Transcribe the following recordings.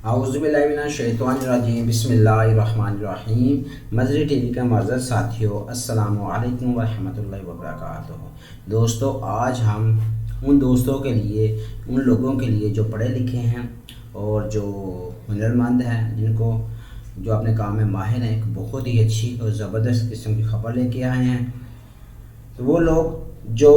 आऊज़ुबिल्लाहिमिनश्शैतानिर्रजीम बिस्मिल्लाहिर्रहमानिर्रहीम। मज़री टीवी के मज़र साथियों, अस्सलामु अलैकुम वरहमतुल्लाहि वबरकातुहू। दोस्तों, आज हम उन दोस्तों के लिए, उन लोगों के लिए जो पढ़े लिखे हैं और जो हुनरमंद हैं, जिनको जो अपने काम में माहिर हैं, एक बहुत ही अच्छी और ज़बरदस्त किस्म की खबर लेके आए हैं। तो वो लोग जो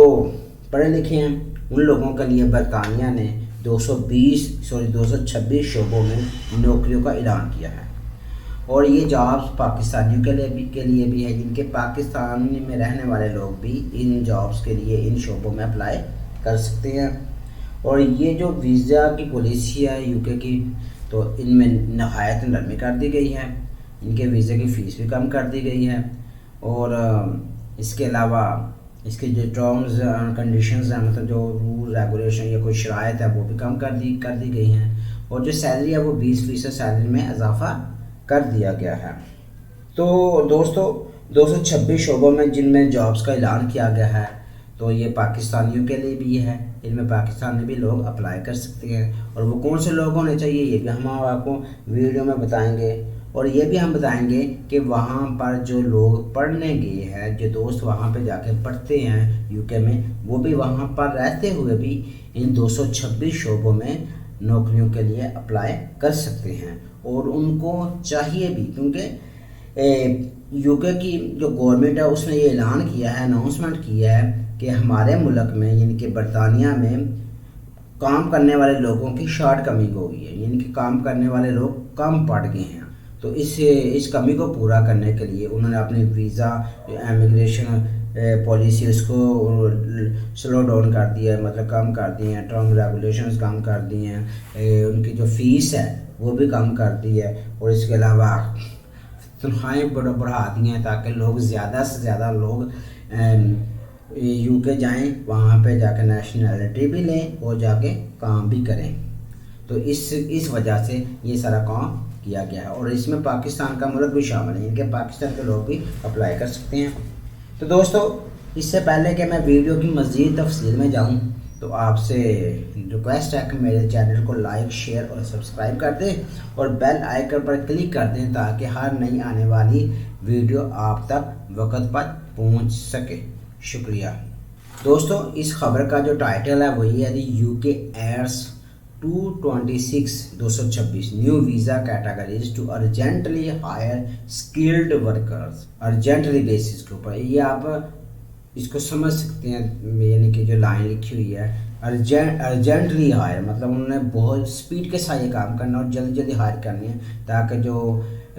पढ़े लिखे हैं, उन लोगों के लिए बरतानिया ने 226 शोबों में नौकरियों का ऐलान किया है। और ये जॉब्स पाकिस्तानियों के लिए भी है, जिनके पाकिस्तान में रहने वाले लोग भी इन जॉब्स के लिए इन शोबों में अप्लाई कर सकते हैं। और ये जो वीज़ा की पॉलिसी है यूके की, तो इनमें नहायत नरमी कर दी गई है। इनके वीज़े की फ़ीस भी कम कर दी गई है। और इसके अलावा इसके जो टर्म्स एंड कंडीशंस हैं, मतलब जो रूल रेगुलेशन या कोई शराइत है, वो भी कम कर दी गई हैं। और जो सैलरी है वो 20% सैलरी में इजाफा कर दिया गया है। तो दोस्तों, 226 शोबों में जिनमें जॉब्स का ऐलान किया गया है, तो ये पाकिस्तानियों के लिए भी है। इनमें पाकिस्तान में भी लोग अप्लाई कर सकते हैं। और वो कौन से लोग होने चाहिए, ये भी हम आपको वीडियो में बताएंगे। और ये भी हम बताएंगे कि वहाँ पर जो लोग पढ़ने गए हैं, जो दोस्त वहाँ पे जाके पढ़ते हैं यूके में, वो भी वहाँ पर रहते हुए भी इन 226 शोबों में नौकरियों के लिए अप्लाई कर सकते हैं। और उनको चाहिए भी, क्योंकि यूके की जो गवर्नमेंट है उसने ये ऐलान किया है, अनाउंसमेंट किया है कि हमारे मुल्क में, यानी कि बरतानिया में काम करने वाले लोगों की शॉर्ट कमी हो गई है, यानी कि काम करने वाले लोग कम पड़ गए हैं। तो इस कमी को पूरा करने के लिए उन्होंने अपनी वीज़ा इमिग्रेशन पॉलिसी उसको स्लो डाउन कर दिया है, मतलब कम कर दिए हैं। टर्म रेगुलेशंस कम कर दिए हैं। उनकी जो फ़ीस है वो भी कम कर दी है। और इसके अलावा तनख्वाहें बढ़ा दी हैं, ताकि लोग ज़्यादा से ज़्यादा लोग यूके जाएं, वहाँ पे जाके नेशनलिटी भी लें और जाके काम भी करें। तो इस वजह से ये सारा काम किया गया है। और इसमें पाकिस्तान का मुल्क भी शामिल है, इनके पाकिस्तान के लोग भी अप्लाई कर सकते हैं। तो दोस्तों, इससे पहले कि मैं वीडियो की मज़ीद तफसील में जाऊं, तो आपसे रिक्वेस्ट है कि मेरे चैनल को लाइक, शेयर और सब्सक्राइब कर दें और बेल आइकन पर क्लिक कर दें, ताकि हर नई आने वाली वीडियो आप तक वक्त पर पहुंच सके। शुक्रिया। दोस्तों, इस खबर का जो टाइटल है वही है UK adds 226 new visa categories to urgently hire skilled workers, urgently basis के ऊपर। ये आप इसको समझ सकते हैं, यानी कि जो लाइन लिखी हुई है अर्जेंटली हायर, मतलब उन्होंने बहुत स्पीड के साथ ये काम करना और जल्दी जल्दी हायर करनी है, ताकि जो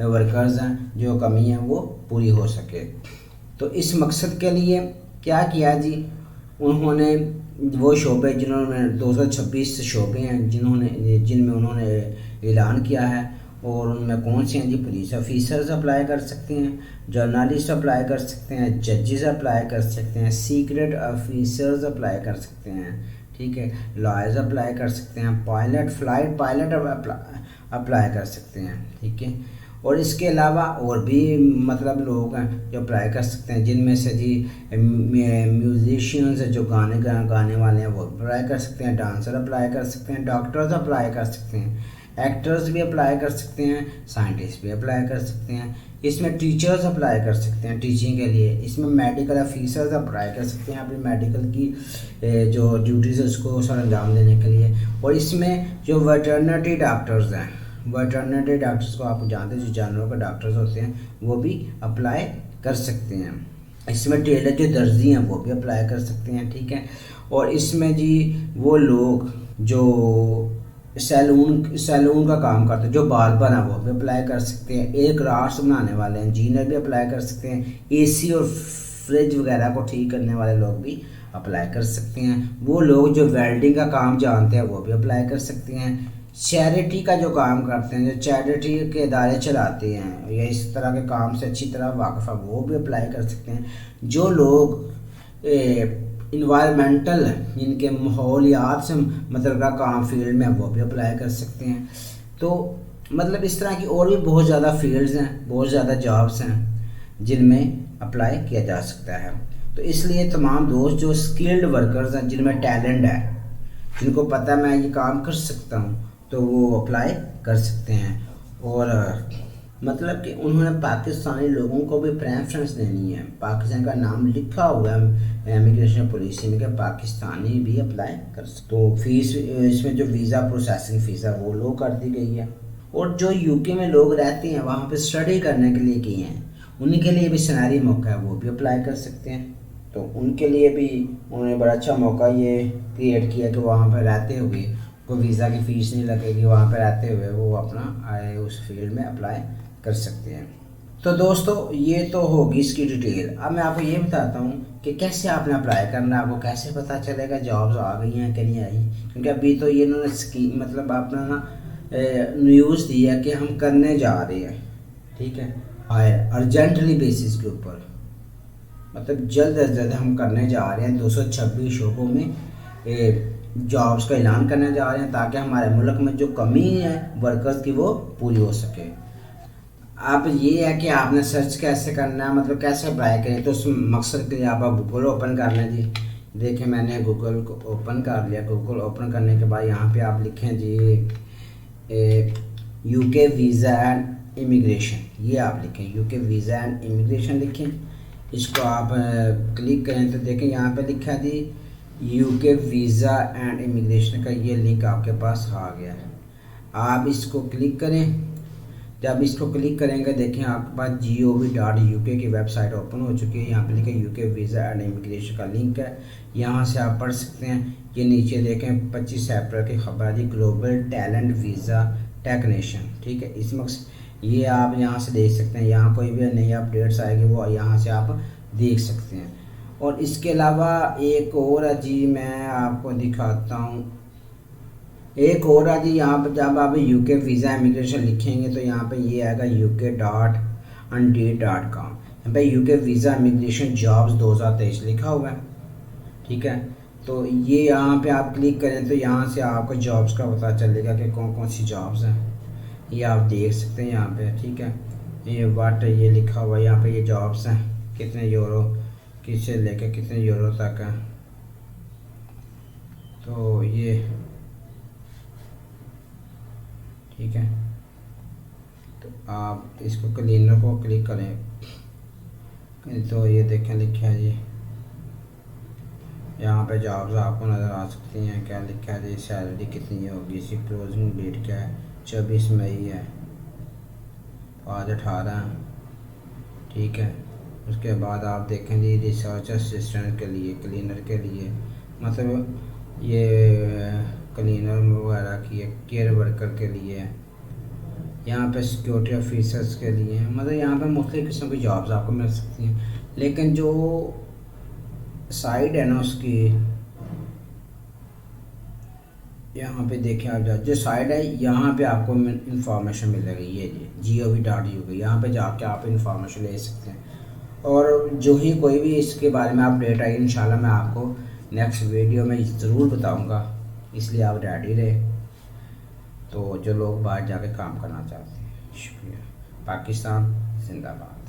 वर्कर्स हैं, जो कमी है, वो पूरी हो सके। तो इस मकसद के लिए क्या किया जी, उन्होंने वो शोबे, जिन्होंने 226 शोबे हैं जिनमें उन्होंने ऐलान किया है। और उनमें कौन से हैं जी? पुलिस ऑफिसर्स अप्लाई कर सकते हैं, जर्नलिस्ट अप्लाई कर सकते हैं, जजेस अप्लाई कर सकते हैं, सीक्रेट ऑफिसर्स अप्लाई कर सकते हैं, ठीक है, लॉयर्स अप्लाई कर सकते हैं, फ्लाइट पायलट अप्लाई कर सकते हैं, ठीक है। और इसके अलावा और भी मतलब लोग हैं जो अप्लाई कर सकते हैं, जिनमें से जी म्यूजिशियंस जो गाने वाले हैं वो अप्लाई कर सकते हैं, डांसर अप्लाई कर सकते हैं, डॉक्टर्स अप्लाई कर सकते हैं, एक्टर्स भी अप्लाई कर सकते हैं, साइंटिस्ट भी अप्लाई कर सकते हैं। इसमें टीचर्स अप्लाई कर सकते हैं टीचिंग के लिए। इसमें मेडिकल ऑफिसर्स अप्लाई कर सकते हैं अपनी मेडिकल की जो ड्यूटीज़ है उसको सर अंजाम देने के लिए। और इसमें जो वेटरनरी डॉक्टर्स हैं, वेटरनरी डॉक्टर्स को आप जानते हैं, जो जानवरों के डॉक्टर्स होते हैं, वो भी अप्लाई कर सकते हैं। इसमें टेलर जो दर्जी हैं वो भी अप्लाई कर सकते हैं, ठीक है। और इसमें जी वो लोग जो सैलून का काम करते हैं, जो बार्बर हैं, वो भी अप्लाई कर सकते हैं। एक क्राफ्ट्स बनाने वाले इंजीनियर भी अप्लाई कर सकते हैं। एसी और फ्रिज वगैरह को ठीक करने वाले लोग भी अप्लाई कर सकते हैं। वो लोग जो वेल्डिंग का काम जानते हैं वो भी अप्लाई कर सकते हैं। चैरिटी का जो काम करते हैं, जो चैरिटी के इदारे चलाते हैं या इस तरह के काम से अच्छी तरह वाकिफ़ है, वो भी अप्लाई कर सकते हैं। जो लोग इन्वायरमेंटल, जिनके माहौलियात से मतलब का काम फील्ड में, वो भी अप्लाई कर सकते हैं। तो मतलब इस तरह की और भी बहुत ज़्यादा फील्ड्स हैं, बहुत ज़्यादा जॉब्स हैं जिनमें अप्लाई किया जा सकता है। तो इसलिए तमाम दोस्त जो स्किल्ड वर्कर्स हैं, जिनमें टैलेंट है, जिनको पता है मैं ये काम कर सकता हूँ तो वो अप्लाई कर सकते हैं। और मतलब कि उन्होंने पाकिस्तानी लोगों को भी प्रेफरेंस देनी है, पाकिस्तान का नाम लिखा हुआ है इमिग्रेशन पॉलिसी में कि पाकिस्तानी भी अप्लाई कर सकते। तो फीस इसमें जो वीज़ा प्रोसेसिंग फ़ीस है वो लो कर दी गई है। और जो यूके में लोग रहते हैं वहाँ पे स्टडी करने के लिए किए हैं, उन्हीं के लिए भी सनहरी मौका है, वो भी अप्लाई कर सकते हैं। तो उनके लिए भी उन्होंने बड़ा अच्छा मौका ये क्रिएट किया कि वहाँ पर रहते हुए कोई वीज़ा की फ़ीस नहीं लगेगी, वहाँ पर रहते हुए वो अपना आए उस फील्ड में अप्लाई कर सकते हैं। तो दोस्तों ये तो होगी इसकी डिटेल। अब मैं आपको ये बताता हूँ कि कैसे आपने अप्लाई करना है, आपको कैसे पता चलेगा जॉब्स आ गई हैं कि नहीं आई। क्योंकि अभी तो ये इन्होंने स्कीम मतलब अपना ना न्यूज़ दिया कि हम करने जा रहे हैं, ठीक है, हायर अर्जेंटली बेसिस के ऊपर, मतलब जल्द अज जल्द हम करने जा रहे हैं 226 शोबों में जॉब्स का ऐलान करने जा रहे हैं, ताकि हमारे मुल्क में जो कमी है वर्कर्स की वो पूरी हो सके। आप ये है कि आपने सर्च कैसे करना है, मतलब कैसे अप्लाई करें, तो उस मकसद के लिए आप गूगल ओपन कर लें जी। देखिए मैंने गूगल को ओपन कर लिया। गूगल ओपन करने के बाद यहाँ पे आप लिखें जी यूके वीज़ा एंड इमिग्रेशन, ये आप लिखें यूके वीज़ा एंड इमिग्रेशन लिखें। इसको आप क्लिक करें तो देखें यहाँ पे लिखा है जी यूके वीज़ा एंड इमिग्रेशन का ये लिंक आपके पास आ गया है। आप इसको क्लिक करें। जब इसको क्लिक करेंगे देखें आपके पास gov.uk की वेबसाइट ओपन हो चुकी है। यहाँ पे लिखा यूके वीज़ा एंड इमिग्रेशन का लिंक है, यहाँ से आप पढ़ सकते हैं। ये नीचे देखें 25 अप्रैल की खबर है ग्लोबल टैलेंट वीज़ा टेक्नीशियन, ठीक है। इस मकसद ये आप यहाँ से देख सकते हैं, यहाँ कोई भी नई अपडेट्स आएगी वो यहाँ से आप देख सकते हैं। और इसके अलावा एक और है जी, मैं आपको दिखाता हूँ। एक और है जी, यहाँ पर जब आप यूके वीज़ा इमिग्रेशन लिखेंगे तो यहाँ पे ये आएगा uk.undeed.com। यहाँ पे यूके वीज़ा इमिग्रेशन जॉब्स 2023 लिखा हुआ है, ठीक है। तो ये यहाँ पे आप क्लिक करें तो यहाँ से आपको जॉब्स का पता चलेगा कि कौन कौन सी जॉब्स हैं, ये आप देख सकते हैं यहाँ पे, ठीक है। ये वाट ये लिखा हुआ है यहाँ पे, ये जॉब्स हैं कितने यूरो किससे लेकर कितने यूरो तक है। तो ये ठीक है, तो आप इसको क्लीनर को क्लिक करें तो ये देखें लिखा है जी, यहाँ पे जॉब्स आपको नज़र आ सकती हैं। क्या लिखा है जी, सैलरी कितनी होगी, इसकी क्लोजिंग डेट क्या है, 24 मई है, आज 18, ठीक है। उसके बाद आप देखें जी रिसर्च असिस्टेंट के लिए, क्लीनर के लिए, मतलब ये क्लीनर वगैरह की है, केयर वर्कर के लिए, यहाँ पे सिक्योरिटी ऑफिसर्स के लिए, मतलब यहाँ पे मुख्तलिफ़ किस्म की जॉब्स आपको मिल सकती हैं। लेकिन जो साइड है ना उसकी, यहाँ पे देखें आप जो साइड है यहाँ पे आपको इंफॉर्मेशन मिलेगी, ये gov.uk, यहाँ पे जाके आप इंफॉर्मेशन ले सकते हैं। और जो ही कोई भी इसके बारे में अपडेट आई इंशाल्लाह मैं आपको नेक्स्ट वीडियो में ज़रूर बताऊंगा, इसलिए आप रेडी रहे। तो जो लोग बाहर जाके काम करना चाहते हैं, शुक्रिया। पाकिस्तान जिंदाबाद।